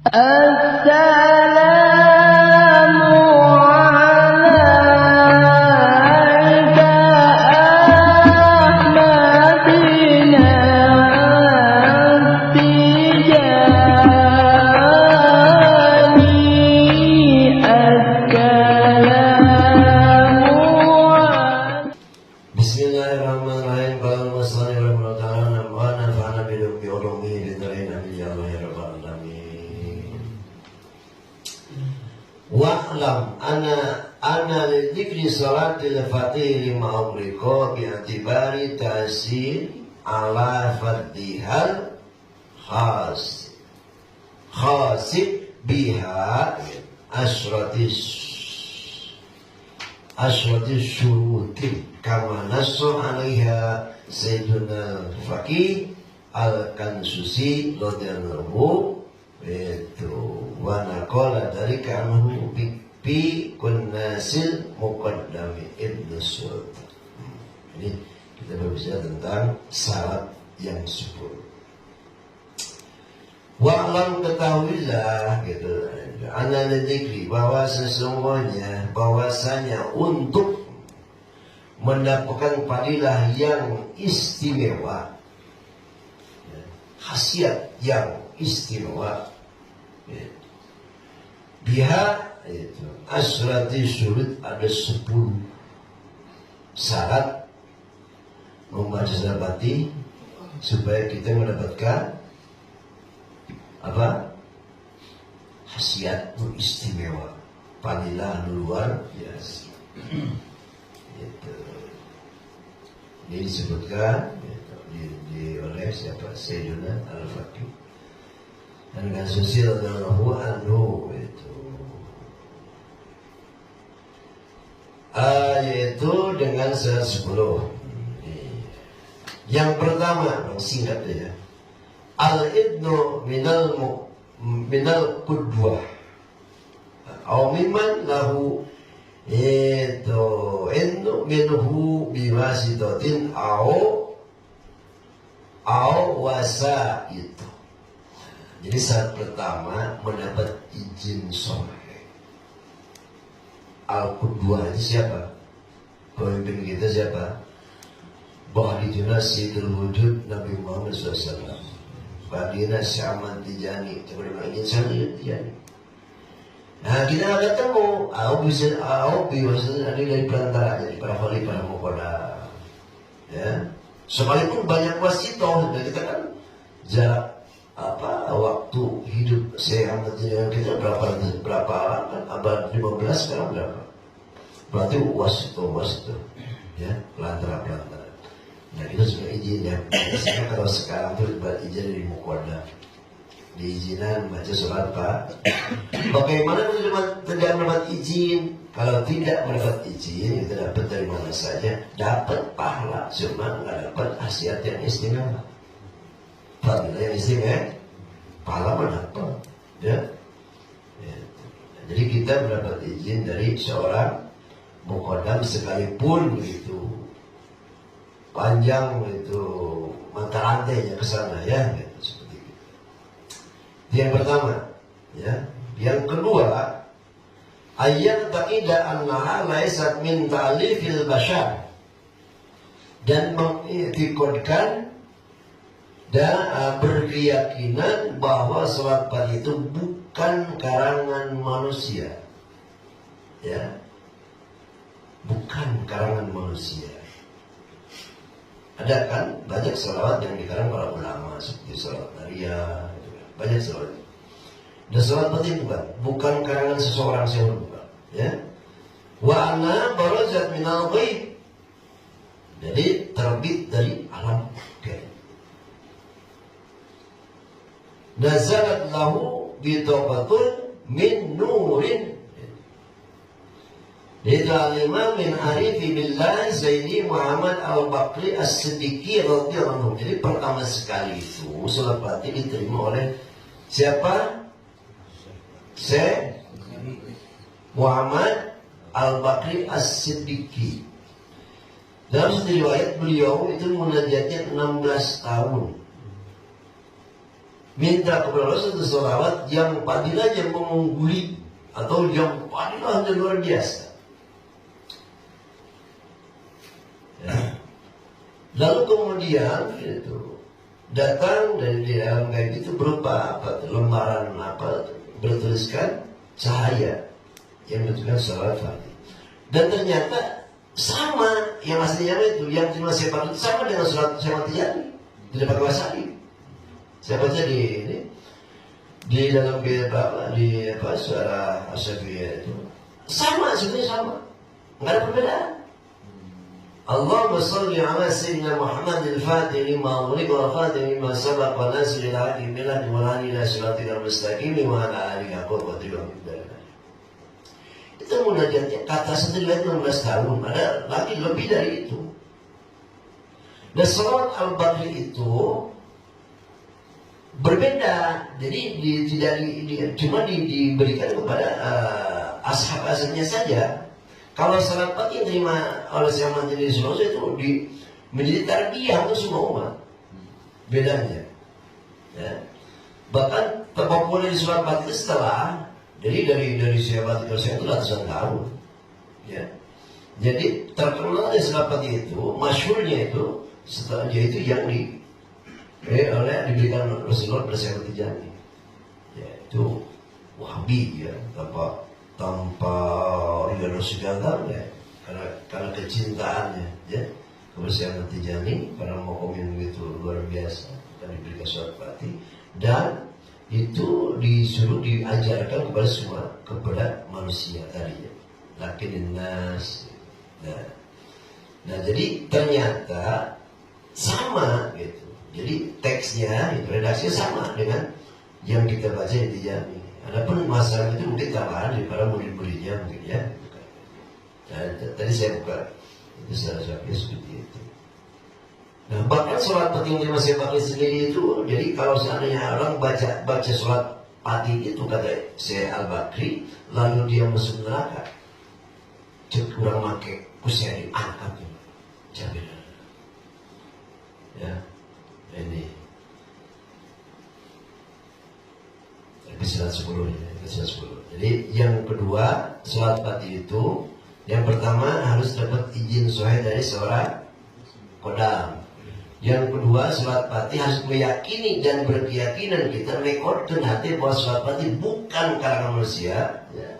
Assalamu alayka ahmadina tijani assalamu. Bismillahirrahmanirrahim. Allahumma shalli ala ta'ala wa nafa'na bi ulumihi bidarin amin ya Allah ya rabbal alamin. Wa'lam ana lidhikri salatil fatih lima umriko bi'atibari tasir ala fardihal khasib biha asratis syurutin kama nasu alaiha Sayyiduna Faqih Al-Kansusi radhiyallahu itu wa naqala dari kanahu bi kunnasil muqaddami Ibnu Sultan. Ini kita berbicara tentang syarat yang 10. Wa'lam ketahuilah gitu. Ana dzikri bahwa sesungguhnya bahwasanya untuk mendapatkan fadilah yang istimewa, khasiat yang istimewa, biha itu asrati syurut, ada 10 syarat membaca sabati supaya kita mendapatkan apa? Khasiat istimewa, fadilah luar biasa. Itu. Ini disebutkan oleh siapa? Sayyiduna Al-Faqih dan Kansusi radhiyallahu anhu itu. Yaitu dengan 10. Yang pertama, singkat ya. Al-idnu minal qudwah aw mimman lahu itu innu minhu biwasitatin aw wasa itu. Jadi saat pertama mendapat izin soleh. Al-Qudwah itu siapa? Pemimpin kita siapa? Bahdina Sayyidul Wujud Nabi Muhammad SAW. Bahdina Syahman Tijani. Coba dimana Syahman Tijani. Nah kita nggak ketemu. Bisa ada dari perantara jadi para wali, para muqaddam. Ya. Sekalipun banyak wasitoh, dan kita kan jarak waktu hidup saya amat dengan kita berapa kan abad 15 sekarang berapa? Berarti wasitoh ya, pelantara. Nah kita sudah izin ya. Biasanya kalau sekarang tuh izin dari muqaddam, diizinan baca sholat Pak. Bagaimana tidak mendapat izin? Kalau tidak mendapat izin, kita dapat dari mana saja, dapat pahala, cuma nggak dapat khasiat yang istimewa. Fadilah yang istimewa, pahala mendapat, ya. Jadi kita mendapat izin dari seorang muqaddam sekalipun itu panjang itu mata rantainya ke sana, ya. Gitu, seperti itu. Yang pertama, ya. Yang kedua, ayat taqidah annaha laisat min ta'lifil bashar, dan mengiktikadkan dan berkeyakinan bahwa salat pagi itu bukan karangan manusia, ya, bukan karangan manusia. Ada kan banyak salawat yang dikarang para ulama seperti salawat Nariyah, banyak salawat. Dan salat penting bukan karangan seseorang siapa bukan, ya. Wa anna barazat minal ghaib, jadi terbit dari alam gaib. Nazalat lahu bitabatun min nurin. Itu al-imam min arifi billah Sayyidi Muhammad Al-Baqri As-Siddiqi radhiyallahu anhu. Jadi pertama sekali itu salat Fatih diterima oleh siapa? Syekh Muhammad Al-Baqri As-Siddiqi. Dalam satu riwayat beliau itu munajatnya 16 tahun. minta kepada Allah satu salawat yang fadilahnya mengungguli atau yang fadilahnya luar biasa. Ya. Lalu kemudian itu datang dari dalam gaib itu berupa apa? Lembaran apa? Bertuliskan cahaya yang menunjukkan salawat Fatih. Dan ternyata sama yang aslinya itu, yang cuma sepak itu sama dengan surat Syekh Tijani, tidak pakai wasabi. Saya baca di dalam di suara Asyafiyah itu sama, sebenarnya sama, nggak ada perbedaan. Allahumma salli ala sayyidina Muhammad al-Fatih lima ughliqa wal khatimi lima sabaq wa nasir al-haqqi bil hadi wal hadi ila siratil mustaqim wa ala alihi wa sahbihi. Itu munajatnya kata sendiri 16 tahun, ada lagi lebih dari itu. Dan salawat al-Baqi itu berbeda, jadi cuma diberikan kepada ashab-ashabnya saja. Kalau salat pagi yang terima oleh Syekh Ahmad Tijani itu menjadi tarbiyah untuk semua umat. Bedanya. Ya. Bahkan terpopuler di surat Fatihah setelah dari Syekh Ahmad Tijani itu ratusan tahun. Ya. Jadi terkenal di surat Fatihah itu, masyhurnya itu setelah dia itu yang diberikan Rasulullah pada Syekh Ahmad Tijani. Ya, itu Wahabi ya, tanpa riwayat segala ya, karena kecintaannya ya kepada Syekh Ahmad Tijani, karena mau komen begitu luar biasa dan diberikan surat Fatih, dan itu disuruh diajarkan kepada semua, kepada manusia tadinya, lakinin nas. Nah jadi ternyata sama gitu. Jadi teksnya, redaksinya sama dengan yang kita baca di Tijani. Adapun masalah itu mungkin tambahan dari para murid-muridnya mungkin ya. Nah, tadi saya buka itu secara seperti itu. Nah, bahkan sholat pati yang masih pakai sendiri itu, jadi kalau seandainya orang baca sholat pati itu kata Syekh Al-Bakri, lalu dia masuk neraka, kurang pakai kuseri angkat Jabir. Ya, ini. Episode 10 ya, episode 10. Jadi yang kedua, sholat Fatih itu yang pertama harus dapat izin sahih dari seorang kodam. Yang kedua, sholat Fatih harus meyakini dan berkeyakinan kita rekodkan hati bahwa sholat Fatih bukan karangan manusia. Ya.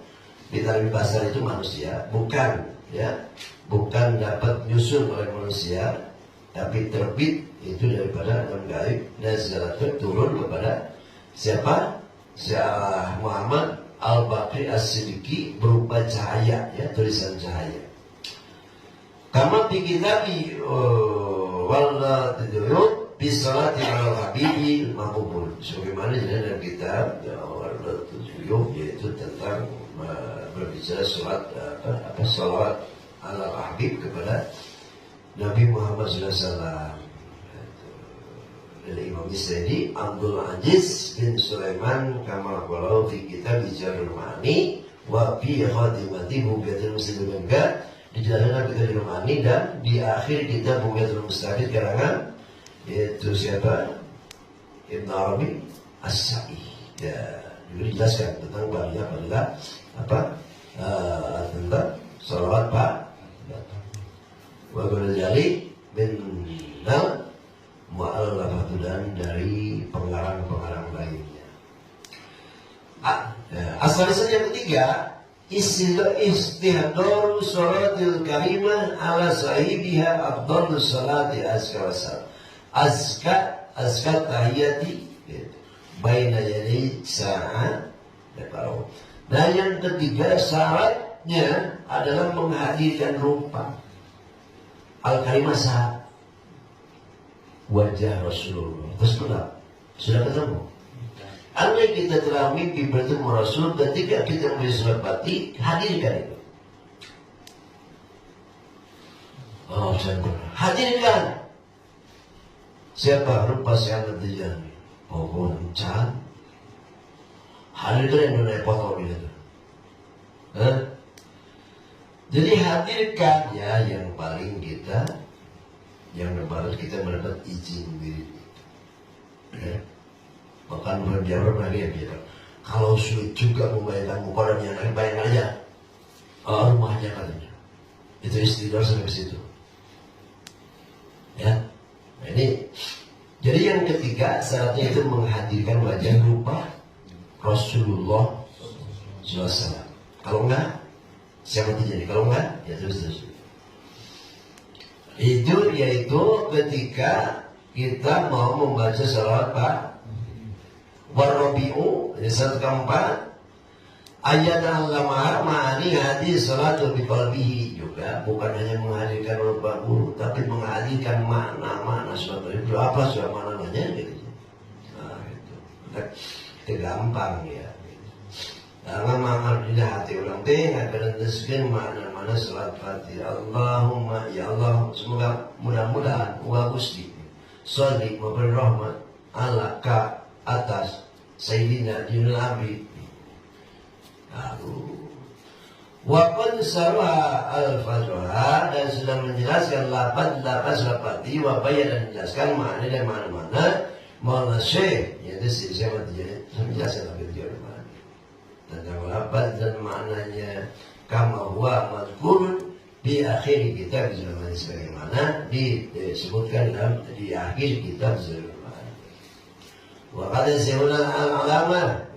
Di Tarbi Pasar itu manusia, bukan ya, bukan dapat nyusun oleh manusia, tapi terbit itu daripada alam gaib dan segala turun kepada siapa? Syekh Muhammad Al-Baqi As-Siddiqi berupa cahaya ya, tulisan cahaya. Kama fi kitabi wala tadurut bi salati ala habibi maqbul. Sebagaimana jelas dalam kitab wala tadurut, yaitu tentang berbicara surat apa salawat ala habib kepada Nabi Muhammad SAW. Dari Imam Israeli Abdul Aziz bin Sulaiman kama qalau fi kitab Jarul Ma'ani wa fi khatimati Bughyatul Muslimin, dijelaskan kitab Jarul Ma'ani dan di akhir kitab Bughyatul Muslimin karangan yaitu siapa? Ibn Arabi As-Sa'i. Ya, dijelaskan tentang fadilah apa? Tentang salawat Pak wa Ghazali bin Mu'allafatu dan dari pengarang-pengarang lainnya. Asal yang ketiga, istihdaru salatil karimah ala sahibiha afdalus salati azka wasal. Azka tahiyati baina yadai sa'at ya. Nah yang ketiga syaratnya adalah menghadirkan rupa al-karimah saat wajah Rasulullah. Terus sudah ketemu. Andai kita telah mimpi bertemu Rasul, ketika kita membeli surat Fatih, hadirkan itu. Oh, hadirkan. Siapa? Rupa Syekh Ahmad Tijani. Oh, boncan. Hadirkan yang dunia foto itu. Jadi hadirkan ya yang paling kita, yang lebaran kita mendapat izin wirid. Ya. Bahkan Jabir pernah lihat dia. Kalau sulit juga membayangkan mukoran yang lain, bayangkan aja rumahnya katanya. Itu istidor sampai ke situ. Ya, nah ini. Jadi yang ketiga syaratnya itu menghadirkan wajah rupa Rasulullah SAW. Kalau enggak, siapa terjadi? Kalau enggak, ya terus. Itu yaitu ketika kita mau membaca salawat Pak Warabi'u, jadi syarat keempat, ayat al-lamar ma'ani hadis salatu biqalbihi juga, bukan hanya menghadirkan rupa guru, tapi menghadirkan makna-makna suatu itu apa suatu maknanya gitu. Nah itu gampang ya. Karena makna di hati orang tengah akan tersekian makna-makna salat Fatihah. Allahumma ya Allah, semoga mudah-mudahan wa gusti sholli wa rahmat ala ka atas Sayyidina Jinul Abi. Waqad sarah al-Fatihah, dan sudah menjelaskan lapan Fatihah wa bayan, dan menjelaskan makna dan mana-mana Maulana Syekh, yaitu siapa dia menjelaskan lebih jauh mana tentang lapan dan maknanya kama huwa madhkurun di akhir kitab zaman sebagaimana disebutkan di akhir kitab sebagaimana. Wa qad sahula al-ulama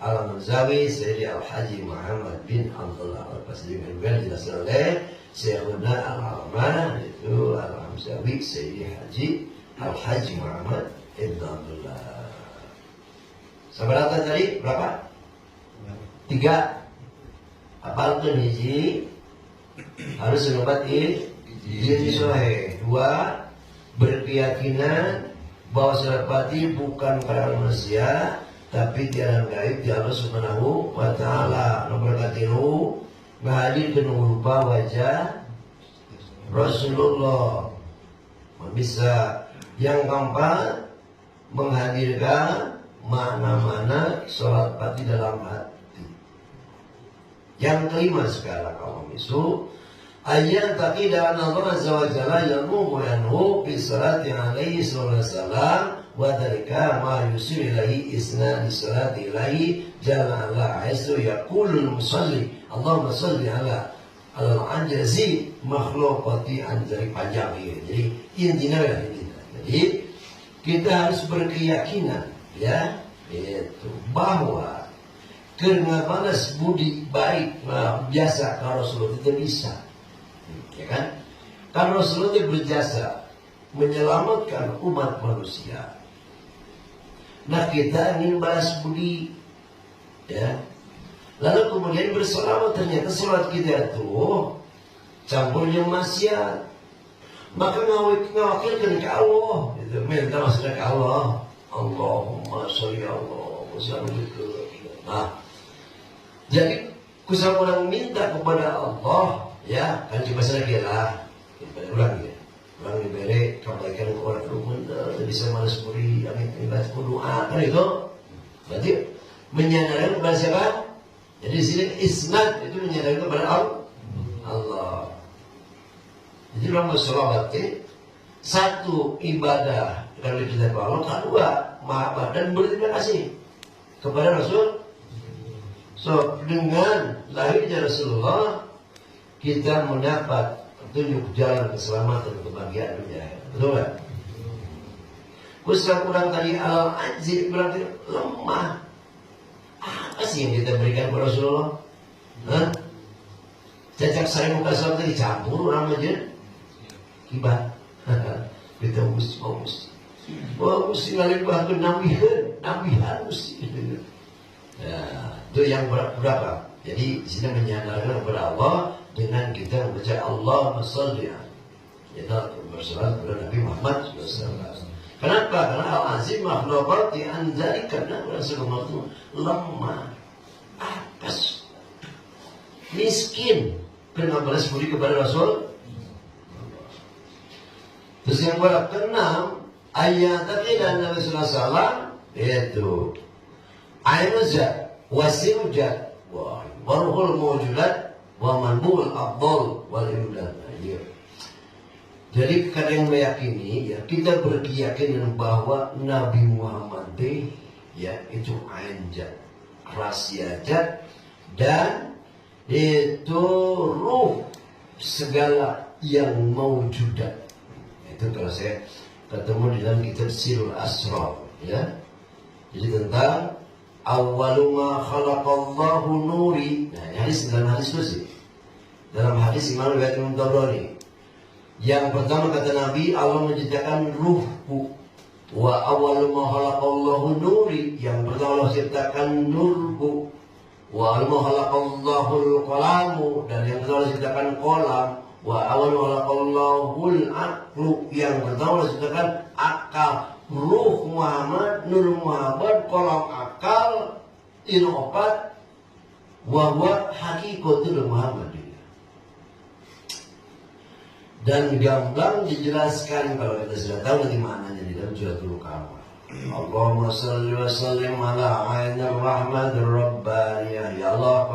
Al-Manzawi Sayyidi Al-Haji Muhammad bin Abdullah Al-Basri juga dijelaskan oleh Syekhuna Al-Alamah, itu Al-Manzawi Sayyidi Haji Al-Haji Muhammad bin Abdullah. Seberapa tadi? Berapa? 3. Apal tuh hiji harus senombat izin sahih. 2. Berkeyakinan bahwa salat Fatihah bukan karena manusia, tapi tiada gaib di Allah Subhanahu wa Ta'ala. Nomor 3, menghadirkan rupa wajah Rasulullah. Bisa. Yang keempat, menghadirkan makna-makna salat Fatihah dalam hati. Yang kelima sekarang kaum isu, ayat taqidah Allah Azza wa Jalla yalmuhu yanhu bi salati alaihi sallallahu alaihi wasallam wa dhalika ma yusir ilahi isna di salati ilahi jalla ala aizu yaqulul musalli Allahumma salli ala al-anjazi makhluqati anjari panjang ya. Jadi intinya ya ini. Jadi kita harus berkeyakinan ya, itu bahwa karena balas budi baik biasa kalau Rasulullah itu bisa, ya kan? Karena Rasulullah itu berjasa menyelamatkan umat manusia. Nah kita ingin balas budi, ya. Lalu kemudian berselawat, ternyata selawat kita itu campurnya maksiat. Maka ngawakilkan ke Allah, itu minta maksudnya ke Allah. Allahumma sholli Allahumma salli. Nah, jadi kusam orang minta kepada Allah, ya kan coba lagi lah, ulang ya. Orang diberi kebaikan ke orang rumah, bisa malas beri, amin, ibadah doa, kan itu. Berarti menyadarkan kepada siapa? Jadi di sini isnad itu menyadarkan kepada Allah. Jadi orang bersolawat satu ibadah kalau kita Allah, kedua mahabbah dan berterima kasih kepada Rasul. So dengan lahirnya Rasulullah kita mendapat tunjuk jalan keselamatan kebahagiaan dunia. Betul kan? Khususnya kurang tadi al-ajzi berarti lemah. Apa sih yang kita berikan kepada Rasulullah? Cacak saya muka sholat dicampur orang aja kibat. Kita mesti ngalih bahkan nabihan mesti. Ya, itu yang berapa? Jadi di sini menyandarkan kepada Allah dengan kita membaca Allahumma sholli kita bersolat kepada Nabi Muhammad SAW. Kenapa? Karena al-azim makhlukati anjari, karena Rasulullah itu lemah, atas, miskin, kena balas budi kepada Rasul. Terus yang keenam, ayat dan Nabi Sallallahu Alaihi Wasallam yaitu ainuzat, wasimujat, waruhul mawjudat, wa manbul abdul wal imudat. Jadi kadang meyakini ya, kita berkeyakinan bahwa Nabi Muhammad ya itu ain jad, rahasia jad, dan itu ruh segala yang maujudat. Itu kalau saya ketemu di dalam kitab Sirul Asrar, ya. Jadi tentang awwalu ma khalaqallahu nuri. Nah, ini hadis dalam hadis kursi. Dalam hadis Imam Riwayat Imam Tabrani. Yang pertama kata Nabi, Allah menciptakan ruhku. Wa awwalu ma khalaqallahu nuri. Yang pertama Allah ciptakan nurku. Wa awwalu ma khalaqallahu al-qalamu. Dan yang pertama Allah ciptakan kolam. Wa awwalu ma khalaqallahu al-aqlu. Yang pertama Allah ciptakan akal. Ruh Muhammad, Nur Muhammad, kolam akal, inopat, wahwa hakikatul Muhammad. Dan gamblang dijelaskan kalau kita sudah tahu nanti maknanya di dalam Juratul Kamal. Allahumma salli wa sallim ala ainir rahmatir rabbaniyah. Ya Allah,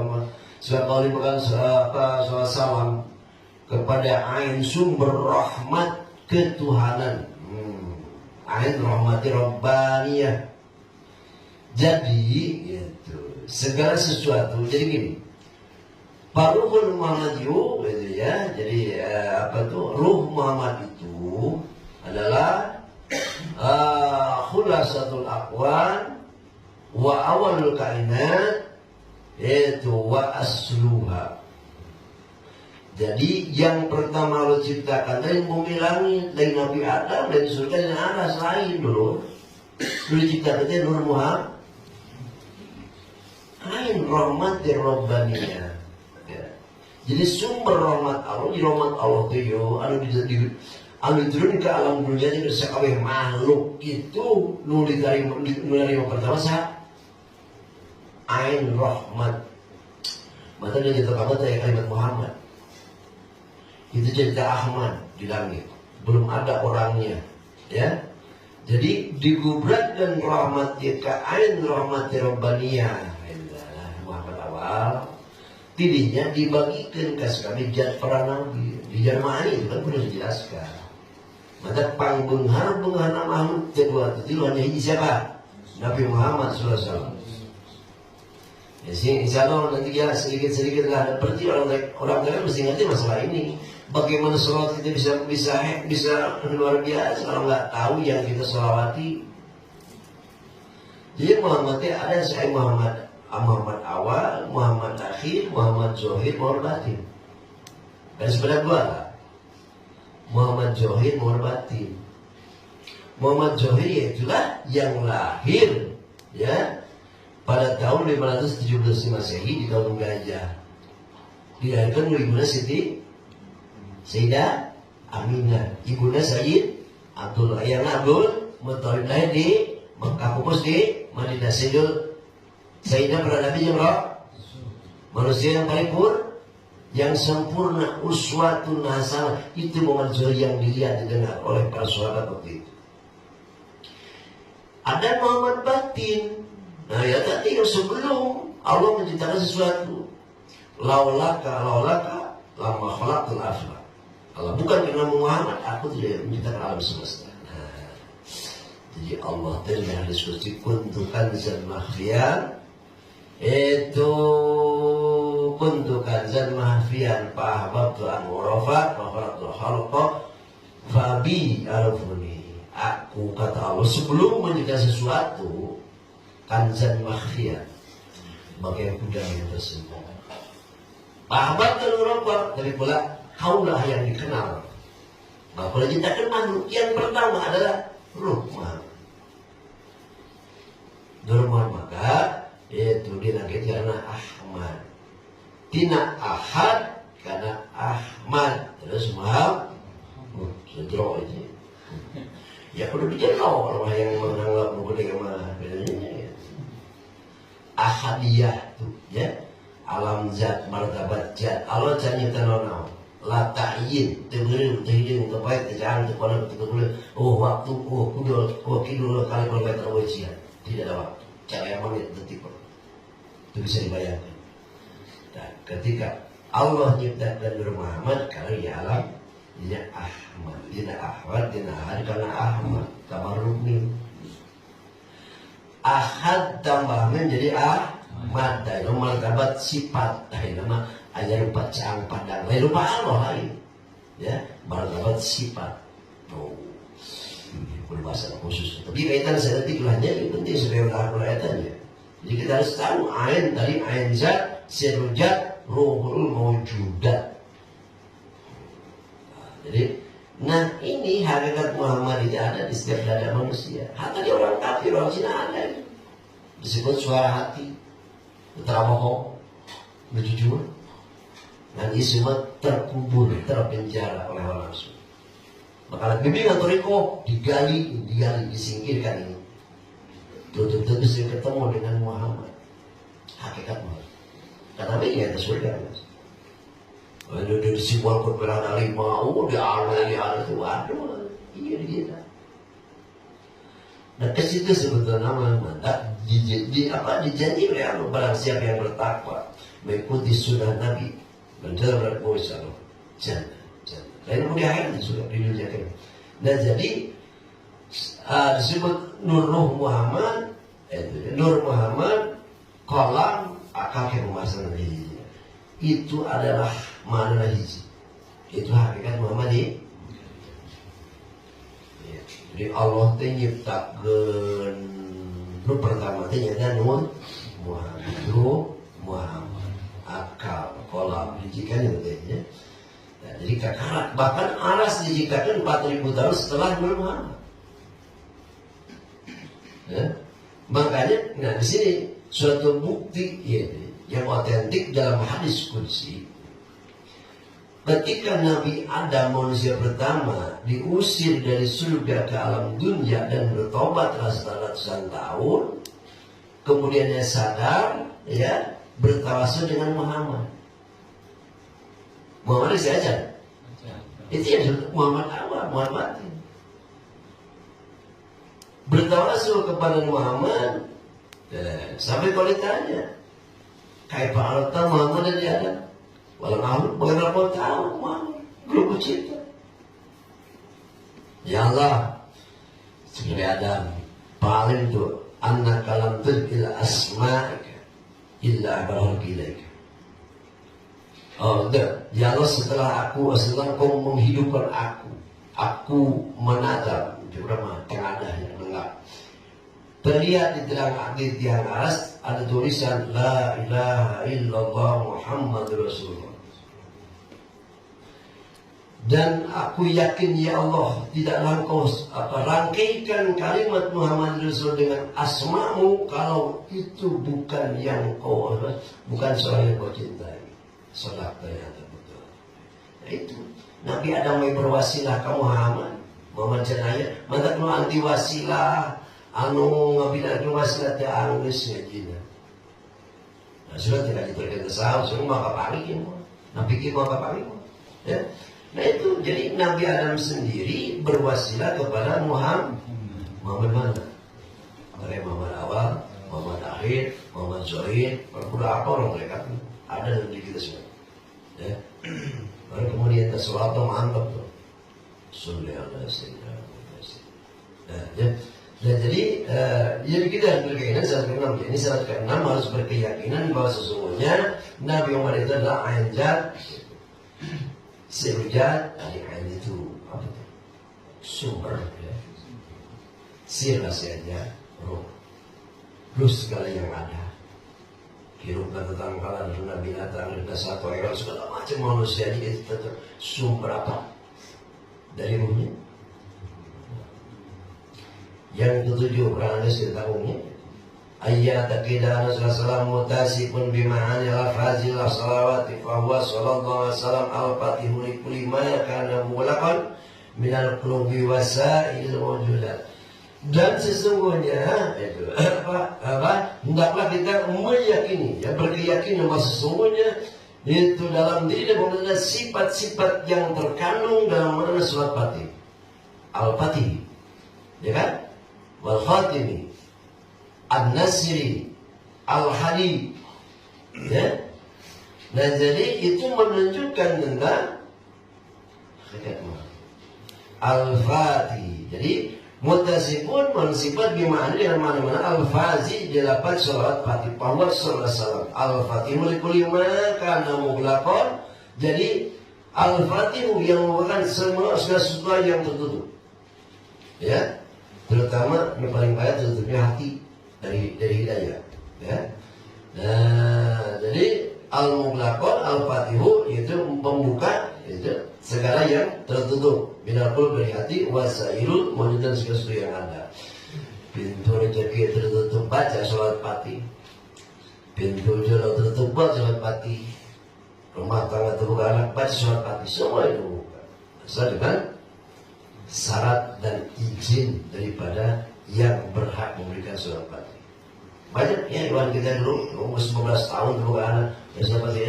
siapa berikan salam kepada ain sumber rahmat ketuhanan. Ain rahmati rabbaniyah. Jadi itu segala sesuatu. Jadi gini, Ruhul Muhammad itu ya. Jadi apa tuh? Ruh Muhammad itu adalah khulasatul aqwan wa awalul kainat, yaitu wa asluha. Jadi yang pertama Allah ciptakan dari bumi langit, dari Nabi Adam, dari surga dan aras lain dulu. Dulu ciptakannya Nur Muhammad. Ain rahmatir rabbaniyah. Ya. Jadi sumber rahmat Allah, di rahmat Allah itu yo, anu turun ke alam dunia jadi sekawih makhluk itu nulis dari yang pertama sah. Ain rahmat. Maka dia jatuh kamu dari kalimat Muhammad. Itu cerita Ahmad di langit, belum ada orangnya, ya. Jadi digubratkan rahmatnya ke ain rahmati rabbaniyah, Muhammad awal. Tidinya dibagikan ke sekali jad para nabi. Di Jerman itu kan sudah dijelaskan. Maka pangbenghar makhluk kedua itu hanya siapa? Nabi Muhammad SAW. Ya sih, insya Allah nanti ya sedikit lah. Berarti orang lain mesti ngerti masalah ini. Bagaimana sholawat kita bisa luar biasa kalau nggak tahu yang kita sholawati. Jadi Muhammadnya ada saya Muhammad awal, Muhammad akhir, Muhammad zohir, Muhammad batin. Dan sebenarnya dua lah. Muhammad zohir, Muhammad batin. Muhammad zohir yaitulah yang lahir, ya, pada tahun 517 Masehi di tahun Gajah. Dilahirkan oleh Ibunda Siti Sayyidah Aminah, Ibunda Sayyid Abdullah yang Abdul Muttalib lahir di Mekah, pupus di Madinah. Sayyidah para Nabi yang manusia yang paripurna, yang sempurna, uswatun hasanah. Itu Muhammad Zohir yang dilihat didengar oleh para sahabat waktu itu. Ada Muhammad batin. Nah ya tadi sebelum Allah menciptakan sesuatu, laulaka lama khalaqtul aflaq. Kalau bukan karena Muhammad, aku tidak menciptakan alam semesta. Nah, jadi Allah telah diskusi kuntukan zat mahfian, itu kuntukan zat mahfian fahbabtu an urafat fahbabtu khalqa fabi arafuni. Aku kata Allah sebelum menciptakan sesuatu kanzan mahfian, bagai kuda yang tersembunyi. Fahbabtu an urafat, tapi pula kaulah yang dikenal. Nah, kalau ciptakan makhluk yang pertama adalah Ruh Muhammad. Nur Muhammad, maka itu dinamai karena Ahmad. Tina Ahad karena Ahmad. Terus Muhammad sejauh ini. Ya perlu dijelaskan orang yang menganggap menggunakan mana bedanya. Ahadiyah itu, ya, alam zat martabat zat. Allah jangan tanonau. La ta'yin tegurin tehidin terbaik terjangan terkonek terkulit waktu kidul kali kilometer wajian tidak ada waktu cara yang menit detik itu bisa dibayangkan. Dan ketika Allah menciptakan Nur Muhammad kalau di alam dia Ahmad, dia Ahmad, dia Ahad karena Ahmad tabarruk min Ahad tambah menjadi ahmad. Dari martabat sifat. Dari nama ajar lupa cang pandang. Lain lupa Allah lain. Ya, martabat sifat. Oh, berbahasa khusus. Tapi kaitan sedetik lahnya ini penting supaya udah ayatannya. Jadi kita harus tahu ain dari ain zat, sirujat, ruhul mawjudat. Jadi, nah ini hakikat Muhammad itu ada di setiap dada manusia. Hatta di orang kafir, orang Cina ada. Disebut suara hati, teramoho, berjujur. Dan ini semua terkubur, terpenjara oleh orang langsung. Maka bimbingan toriko digali, disingkirkan ini. Tutup-tutup bisa ketemu dengan Muhammad. Hakikat Muhammad. Karena ini atas surga. Lalu dia disimpul ke berada lima, dia ada itu, waduh, iya dia. Nah kesitu sebetulnya Muhammad dijanji oleh Allah barang siapa yang bertakwa mengikuti sunnah Nabi menjalankan puasa jannah. Lain kemudian akhirnya sudah di dunia ini. Nah jadi disebut Nur Muhammad, Nur Muhammad, kolam kakek pembahasan hiji. Itu adalah makna hiji. Itu hakikat Muhammad ini. Ya, jadi Allah menciptakan Nur pertama ternyata Nur Muhammad, akal, kolam dijikan itu ya. Nah, jadi kakarak bahkan aras diciptakan 4000 tahun setelah Nur Muhammad. Ya. Makanya, nah di sini suatu bukti ya, yang otentik dalam hadis qudsi. Ketika Nabi Adam manusia pertama diusir dari surga ke alam dunia dan bertobat ratusan tahun, kemudian dia sadar, ya bertawasul dengan Muhammad. Muhammad diajar. Itu yang Muhammad awal, Muhammad. Bertawasul kepada Muhammad, sampai kalau ditanya, kayak Pak Alta Muhammad dan dia ada, walau aku bagaimana kau tahu Muhammad belum bercinta. Ya Allah, sebagai Adam, paling itu anak kalam ila asma'ika illa abarhaqilaka. Oh, ya Allah setelah kau menghidupkan aku menatap, juga tengadah yang enggak. Terlihat di tiang aras ada tulisan La ilaha illallah Muhammad Rasulullah. Dan aku yakin ya Allah tidaklah kau rangkaikan kalimat Muhammad Rasul dengan asmamu kalau itu bukan yang kau bukan seorang yang kau cintai. Salat ternyata betul. Nah itu Nabi Adam mau berwasilah ke Muhammad janaya mantap nu anti wasilah anu ngabina anu wasilah teh anggeus ngajina. Nah sudah tidak diberikan tasawuf semua kapangi Nabi kita kapangi ya. Nah itu jadi Nabi Adam sendiri berwasilah kepada Muhammad mana? Mereka Muhammad awal, Muhammad akhir, Muhammad Zohid, berapa orang mereka ada dalam diri kita semua. Ya. Baru kemudian sesuatu mantap tuh. Sulli ala sayyidina Nah, ya. Nah jadi kita harus berkeyakinan syarat ke-6. Ini syarat ke-6 harus berkeyakinan bahwa sesungguhnya Nabi Muhammad itu adalah ainjat, sirujat, dari ain itu apa itu? Sumber, ya. Sirlah saja, roh, plus segala yang ada. Hidup tetangkalan, rendah binatang, rendah satu hewan, segala macam manusia ini itu sumber apa? Dari ruhnya. Yang ketujuh, orang Anda sudah tahunya. Ayat akidah Rasulullah SAW mutasipun bima'ani al-fazil al-salawati fahuwa sallallahu alaihi wasallam al-fatihu likuli maya karena mulaqan minal qulubi wasa'il mawjudat. Dan sesungguhnya itu hendaklah kita meyakini, ya berkeyakinan bahwa sesungguhnya itu dalam diri dan ada sifat-sifat yang terkandung dalam makna surat Fatih, Al-Fatih, ya kan? Wal Khatimi, An-Nasri, Al-Hadi, ya. Nah jadi itu menunjukkan tentang Al-Fatih. Jadi Mutasifun mensifat bima'ani dengan mana-mana al-fazi dilapat salawat fatih bahwa salam al-fatihu likulima karena mughlaqon. Jadi al-fatihu yang merupakan semua sesuatu yang tertutup, ya, terutama yang paling banyak tertutupnya hati dari hidayah, ya. Nah, jadi al-mughlaqon al-fatihu itu membuka itu segala yang tertutup binakul dari hati wasairul mewujudkan segala sesuatu yang ada. Pintu rezeki tertutup baca sholat pati, pintu jodoh tertutup baca sholat pati, rumah tangga terbuka anak baca sholat pati, semua itu buka asal dengan syarat dan izin daripada yang berhak memberikan sholat pati. Banyak ya iwan kita dulu umur 15 tahun terbuka anak sholat pati,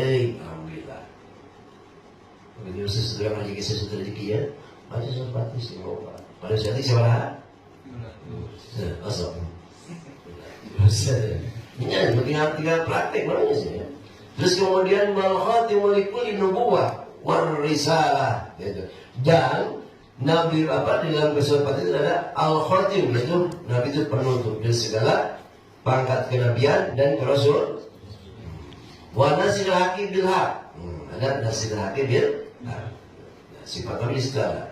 alhamdulillah. Begitu sesudah ngaji kisah sudah rezeki ya, baca sholat pati semua. Pada saat itu siapa? Asal. Ini tinggal praktek namanya sih. Ya. Terus kemudian malkhatimul likulli nubuwah war risalah, gitu. Dan Nabi apa di dalam kesempatan itu ada al-khatim, yaitu Nabi itu penutup dari segala pangkat kenabian dan rasul. Wa nasil haqi bil haq. Ada nasil haqi bil haq. Sifat Nabi segala.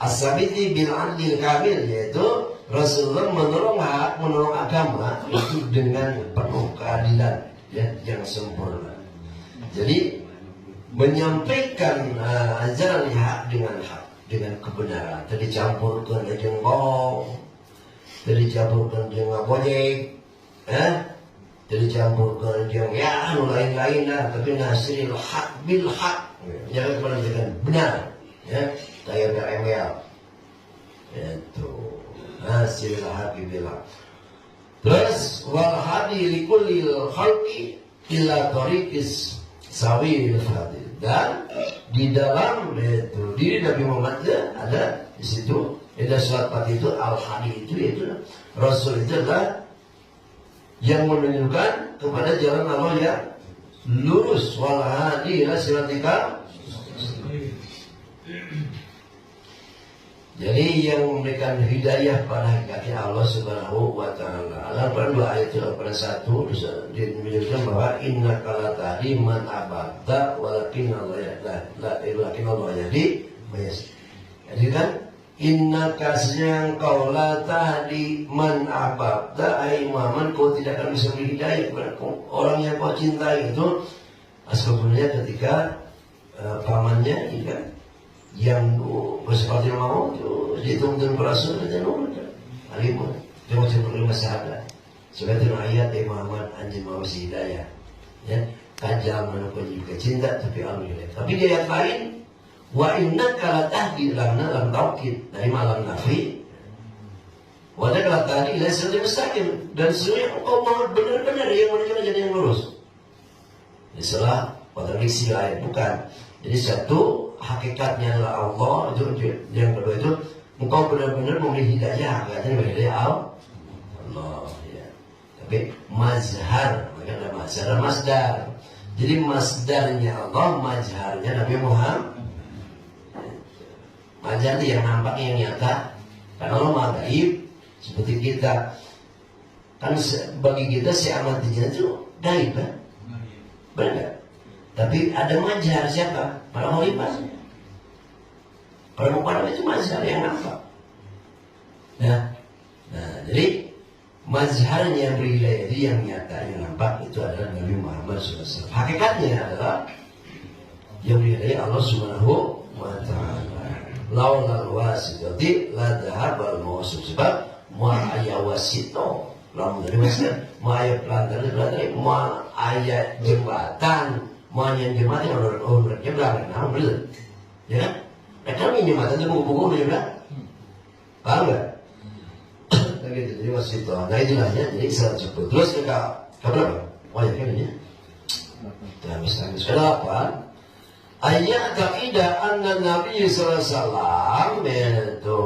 As-sabiti bil adil kamil, yaitu Rasulullah menolong hak, menolong agama itu dengan penuh keadilan, ya, yang sempurna. Jadi menyampaikan ajaran hak, dengan kebenaran. Tidak dicampurkan dengan bohong, tidak dicampurkan dengan gojek, tidak dicampurkan dengan ya lain-lain lah. Tapi nasril hak bil hak, jangan kepada dengan benar, ya. Kayak ML itu hasil haki bilang. Terus wal hadi likulil khalqi ila tariqis sawil fadil. Dan di dalam itu diri Nabi Muhammad ada di situ ada surat pati itu al hadi itu Rasul itu adalah yang menunjukkan kepada jalan Allah yang lurus. Wal hadi ila siratikal. Jadi yang memberikan hidayah pada hakikatnya Allah Subhanahu wa Ta'ala. Al-Quran dua ayat itu, Al-Quran satu menyebutkan bahwa inna kala tahdi man abadda walakin Allah yahdi mayas. Jadi kan inna kasnya kau la tahdi man abadda, ai Muhammad kau tidak akan bisa beri hidayah kepada orang yang kau cintai itu. Sebenarnya ketika pamannya ini kan yang bersifat yang mau itu dituntun Rasul dan Umar alimah dia macam berlima sahabat sebagai ayat Muhammad anjing mau si hidayah, ya, tajam menukar juga cinta tapi alhamdulillah. Tapi di ayat lain wa innaka latahdi lam taukid dari malam nafi wa innaka latahdi ila siratal mustaqim, dan sebenarnya engkau mau benar-benar yang menuju jadi yang lurus. Ini salah kontradiksi ayat bukan. Jadi satu hakikatnya adalah Allah, itu yang kedua itu engkau benar-benar memberi hidayah, hakikatnya memberi hidayah Allah, ya. Tapi mazhar, maka ada mazhar dan masdar. Jadi masdarnya Allah, mazharnya Nabi Muhammad. Mazhar itu yang nampak, yang nyata. Karena Allah maha gaib, seperti kita. Kan bagi kita si amat itu gaib, kan? Benar gak? Tapi ada mazhar siapa? Para khalifah. Para muqaddam itu mazhar yang nampak. Ya. Nah, jadi mazharnya yang berhidayah itu yang nyata, yang nampak itu adalah Nabi Muhammad SAW. Hakikatnya adalah yang berhidayah Allah Subhanahu wa Ta'ala. Laulal wasitati la dhahabal mawsum, sebab mu'ayya wasito. Lalu dari maksudnya mu'ayya pelantara berarti mu'ayya jembatan. Yang jembatan orang nyebrang, nah betul, ya. Kami jembatan itu buku-buku nyebrang, paham nggak? Gitu, jadi masih itu. Nah itulah ya, jadi 110. Terus ke berapa? Oh ya kan ini. Habis. Kenapa? Ayat kaidah anna Nabi sallallahu alaihi wasallam itu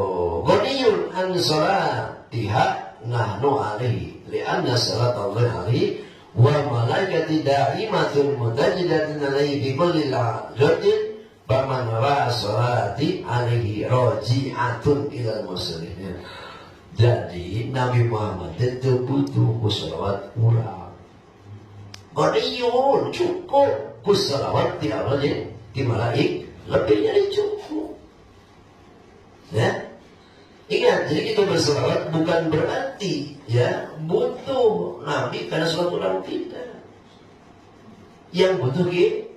ghaniyun an salatiha nahnu alaihi li'anna salat Allah alaihi wa malaikati da'imatun mutajidatun alaihi bi kulli la'jatin faman wa salati alaihi raji'atun ilal muslimin. Jadi Nabi Muhammad itu butuh kusalawat kurang. Godiyun cukup kusalawat di awal di malaik lebih dari cukup. Ya, ingat, jadi kita berselawat bukan berarti ya butuh Nabi karena sholat kurang, tidak. Yang butuh gitu.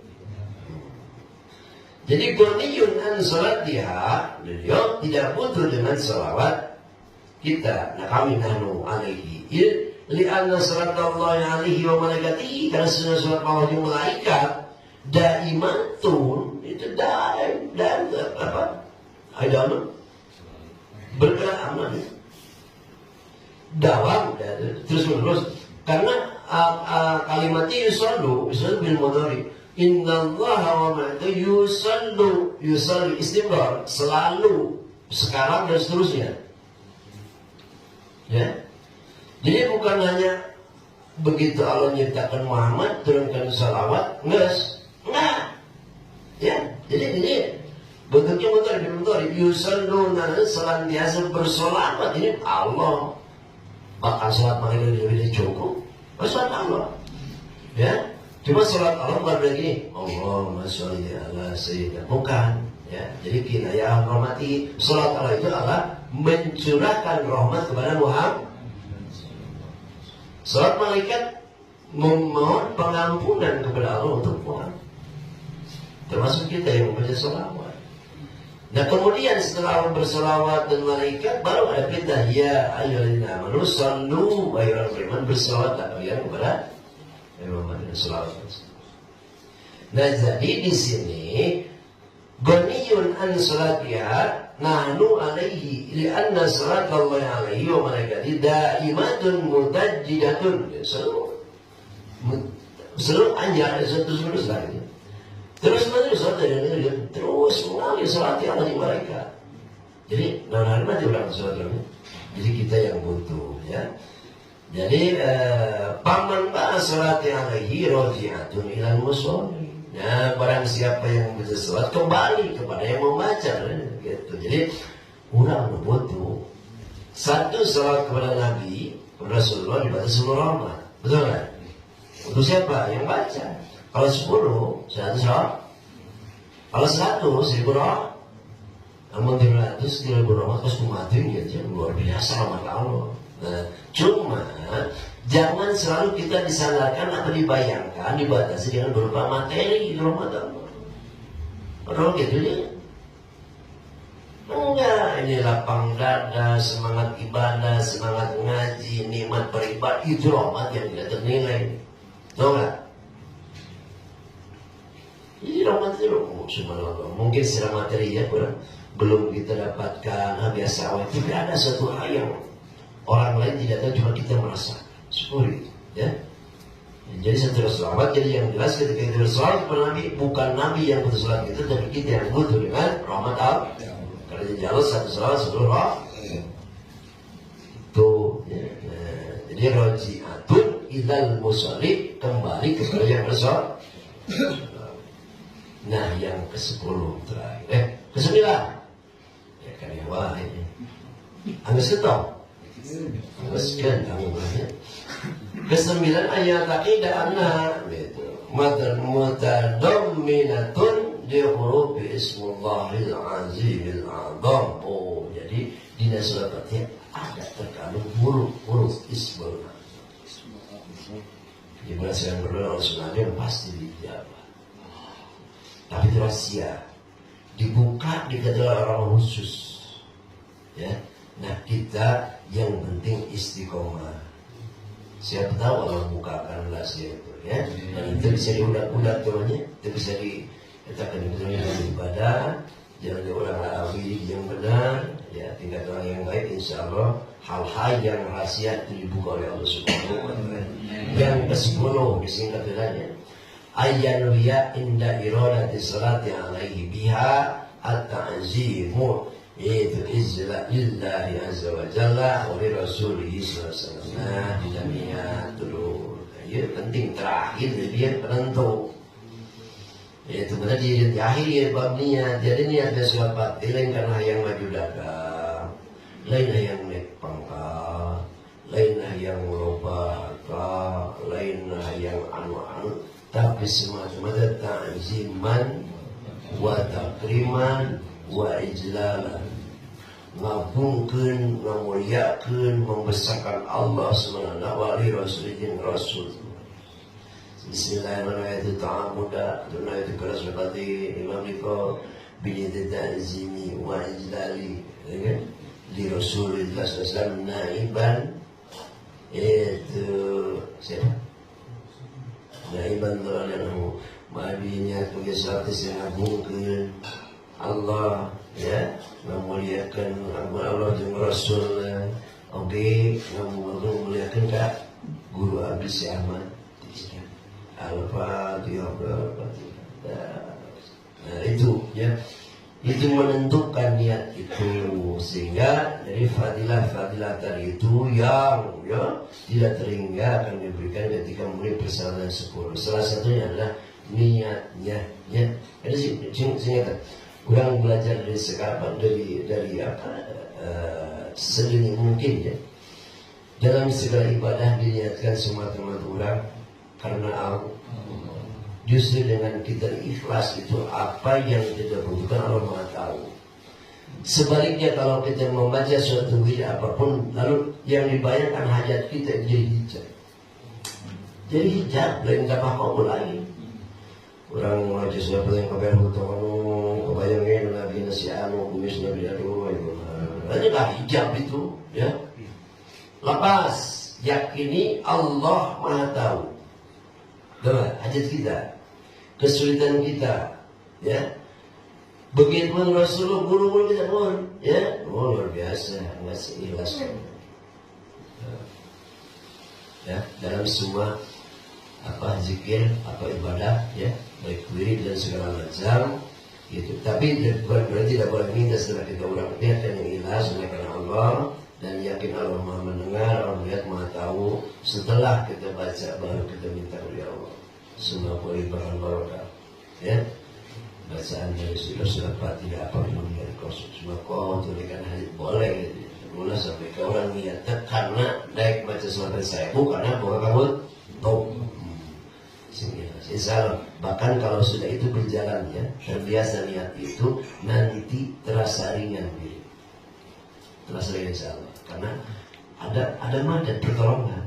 Jadi Goniyun an sholat dia, beliau tidak butuh dengan salawat kita. Nah kami nahnu alaihi li'anna sholat Allah alaihi wa malaikatihi, karena sholat Allah yang malaikat daimatun, itu daim dan apa? Ada bergerak aman dawam terus menerus, karena kalimatnya yusallu bil mudhari. Innallaha wa malaikatahu yusallu istimrar, selalu, sekarang dan seterusnya. Ya. Jadi bukan hanya begitu Allah nyiptakan Muhammad turunkan salawat, enggak. Ya. Jadi ini bentuknya mudhari yusalluna, senantiasa bersolawat. Ini Allah. Bahkan salat maghrib lebih cukup. Salat Allah. Ya. Cuma sholat Allah bukan begini, Allahumma sholli ala sayyidina, bukan. Ya, jadi kinayah rahmati. Sholat Allah itu adalah mencurahkan rahmat kepada Muhammad. Sholat malaikat memohon pengampunan kepada Allah untuk Muhammad. Termasuk kita yang membaca sholawat. Nah kemudian setelah bersolawat dan malaikat, baru ada perintah ya ayyuhalladzina amanu shallu wa beriman, bersolawatlah kalian kepada Muhammad sallallahu alaihi wasallam. Nah jadi di sini Goniyun an salatiha nahnu alaihi li'anna salat Allah alaihi wa malaikatihi daimatun mutajjidatun. Selalu anjar terus lagi. Terus menerus terus mengalir salat Allah di malaikat. Jadi nanti ulang salat ini. Jadi kita yang butuh ya. Jadi paman ba'asalat alaihi roji'atun ilal musolli. Nah, barang siapa yang baca salat kembali kepada yang membaca, gitu. Jadi orang butuh satu salat kepada Nabi Rasulullah dibaca 10 rahmat, betul kan? Untuk siapa yang baca? Kalau 10 100 rahmat. Kalau 100 1000 rahmat. Namun 300 1000 rahmat pas kumatin gitu, luar biasa rahmat Allah. Nah, cuma jangan selalu kita disandarkan atau dibayangkan dibatasi dengan berupa materi Ramadan. Orang gitu ya. Enggak, ini lapang dada, semangat ibadah, semangat ngaji, nikmat beribadah, itu rahmat yang tidak ternilai. Tahu nggak? Ini rahmat itu subhanallah. Mungkin secara materi ya belum kita dapatkan biasa awal. Tapi ada satu hal yang orang lain tidak tahu, cuma kita merasa syukuri, ya. Jadi satu selawat, jadi yang jelas ketika kita berselawat kepada Nabi, bukan Nabi yang butuh selawat itu, tapi kita yang butuh dengan rahmat Allah. Kalau jelas satu selawat seluruh roh, tuh. Ya. Nah, jadi roji'atun ilal musolli, kembali kepada yang berselawat. Nah, yang ke-10 terakhir, ke-9, ya kan ya wah ini, angin setop. Sekian kamu banyak. Ke-9 ayat aqidah anak gitu. Mutadamminatun di huruf ismullahil azimil azam. Oh, jadi di Nasrul Fatihah ada terkandung huruf ismul azam. Di mana sedang berdoa Rasulullah yang pasti dijawab. Tapi itu rahasia. Dibuka di katedral orang khusus. Ya. Nah kita yang penting istiqomah. Siapa tahu Allah bukakan rahasia itu, ya. Dan itu bisa diudak-udak temannya, itu bisa dikatakan dengan ibadah, jangan diulang lagi yang benar, ya. Tingkat orang yang baik, insya Allah hal-hal yang rahasia itu dibuka oleh Allah Subhanahu wa Ta'ala. Yang ke-10 disingkat bedanya, ayyanuya inda iradati salati alaihi biha at-ta'zimu, yaitu izlah lillahi azza wa jalla wa li rasulihi sallallahu alaihi wasallam. Nah, tidak niat dulu. Ya, penting terakhir dia penentu. Yaitu benar di akhir ya bab niat. Jadi niat dia sholat batin karena yang maju dagang, lain yang naik pangkat. hayang loba harta, lain hayang anu-anu, tapi semua ta'ziman wa takriman wa ijlalan, ngabungkeun, ngamuliakeun, membesarkan Allah subhanahu wa ta'ala, Rasul. Bismillahirrahmanirrahim. Ta'amuda tunai itu keras berarti Imam Niko binti ta'zimi wa ijlali, ya kan? Di Rasulullah SAW naiban itu siapa? Naiban terhadap mabinya tugas artis yang agungkan Allah, ya, memuliakan Allah dan Rasulnya. Oke, memuliakan kak Guru Abdi Ahmad. Al-Fatihah. Nah itu ya, itu menentukan niat itu, sehingga dari fadilah tadi itu yang ya tidak terhingga akan diberikan ketika memenuhi persyaratan 10. Salah satunya adalah niatnya ya. Ada sih singkatan kurang belajar dari sekarang dari apa sedini mungkin ya. Dalam segala ibadah diniatkan semata-mata orang karena Allah. Justru dengan kita ikhlas itu apa yang kita butuhkan Allah Maha tahu. Sebaliknya kalau kita membaca suatu wirid apapun lalu yang dibayangkan hajat kita jadi hijab. Jadi hijab lain tak apa lagi. Orang ngaji siapa yang kebayang kebayangin lagi nasi anu kumis nabi aduh itu. Ini dah hijab itu ya. Lepas yakini Allah Maha tahu. Doa hajat kita, kesulitan kita, ya. Begitu pun Rasulullah buru-buru kita pun, ya, luar biasa, masih ikhlas. Ya, dalam semua apa zikir, apa ibadah, ya, baik wirid dan segala macam, gitu. Tapi berarti tidak boleh minta setelah kita ulang niatkan yang ikhlas karena Allah. Dan yakin Allah Maha mendengar, Allah melihat, Maha tahu. Setelah kita baca baru kita minta oleh Allah. Semua boleh barokah, ya. Bacaan dari surat Fatihah apapun dari kosong. Semua kau tulikan hadis boleh. Mula sampai ke orang niat karena naik baca surat saya karena bukan kamu tahu. Insya bahkan kalau sudah itu berjalan ya, terbiasa niat itu nanti terasa ringan diri. Terasa ringan insya Allah. Karena ada madat pertolongan,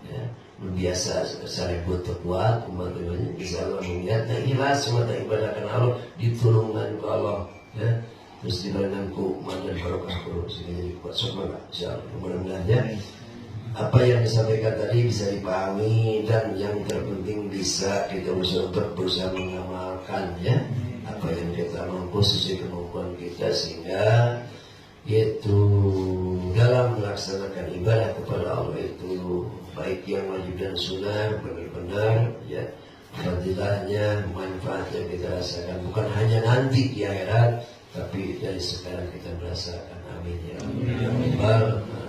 ya. Biasa saling butuh kuat umat ini bisa Allah mengingat dan ikhlas semata ibadah karena Allah ditolongkan ke Allah, ya. Terus diberikanku madat barokah sehingga jadi kuat semangat insya Allah. Mudah-mudahan ya apa yang disampaikan tadi bisa dipahami dan yang terpenting bisa kita berusaha mengamalkan ya apa yang kita mampu sesuai kemampuan kita sehingga yaitu dalam melaksanakan ibadah kepada Allah itu baik yang wajib dan sunnah benar-benar ya fadilahnya manfaatnya kita rasakan bukan hanya nanti di akhirat tapi dari sekarang kita merasakan. Amin ya rabbal alamin.